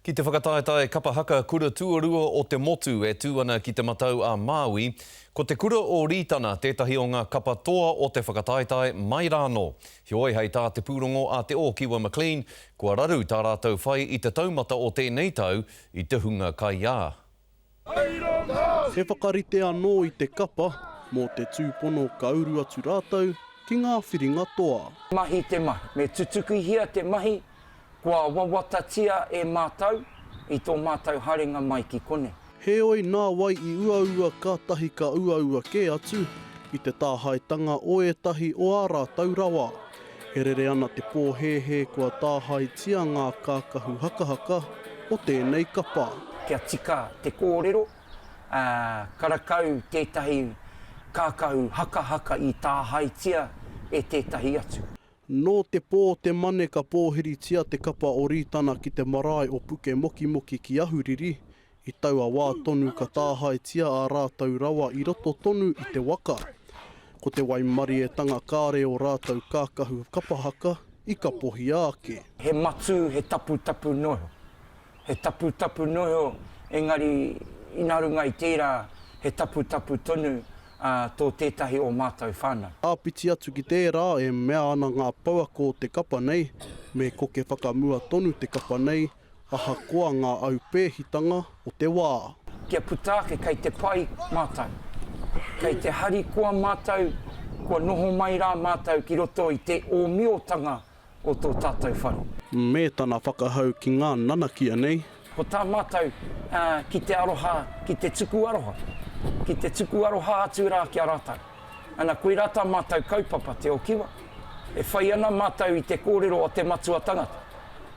Ki te whakataetae kapa haka kura tuarua o te motu e tūana ki te matau a Māui, ko te kura o Rītana tētahi o ngā kapa toa o te whakataetae mai rāno. Hioi hei tā te pūrongo a te o Kiwa McLean, kua raru tā rātou whai i te taumata o tēnei tau i te hunga kai ā. He whakarite anō i te kapa, mō te tūpono ka uru atu rātou, ki ngā whiringa toa. Mahi te mahi, me tutuki hia te mahi, kua wawatatia e mātau, i tō mātau harenga mai ki kone. Heoi nā wai i uaua kātahi ka uaua ke atu, i te tāhaitanga o etahi o ā rātau rawa. He rere ana te pōhehe kua tāhaitia ngā kākahu hakahaka o tēnei kapa. Kia tika te kōrero, karakau tētahi kākahu hakahaka i tāhaitia e tētahi atu. Nō te pō te mane ka pōhiritia te kapa o Rītana ki te marae o puke moki moki ki Ahuriri, i taua wā tonu ka tāhaitia ā rātau rawa i roto tonu i te waka. Ko te waimari e tanga kāre o rātau kākahu kapahaka i ka pohi ake. He matu, he tapu noho. He tapu noho, engari inarunga i tērā, he tapu tonu, tō tētahi o mātou whānau. Āpiti atu ki tērā e mea ana ngā pauako o te kapa nei, me ko ke whakamua tonu te kapa nei, aha koa ngā au pēhitanga o te wā. Kia putaake kei te pai mātou, kei te hari koa mātou, kua noho mai rā mātou ki roto i te ōmiotanga o tō tātou wharu. Me tana whakahau ki ngā nanakia nei. Ko tā mātou ki te aroha, ki te tuku aroha. Ki te tuku aroha atu rā ki a rātau. Ana koe rātau mātou kaupapa te o Kiwa. E whai ana mātou i te kōrero o te matua tangata.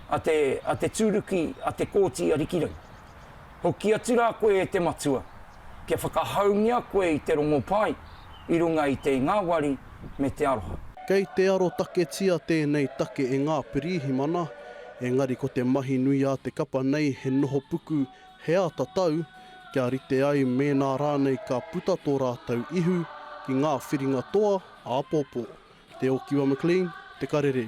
A te tūruki, a te kōti a rikirau. Hoki atu rā koe e te matua. Kia whakahaungia koe i te rongo pai, i runga i te ngāwari me te aroha. Kei te aro take tia tēnei take e ngā pirihimana, engari ko te mahi nui a te kapa nei he noho puku he a tatau, kia rite ai mēnā rānei ka puta tō rātau ihu ki ngā whiringa toa a Pōpō. Te o Kiwa McLean, te karere.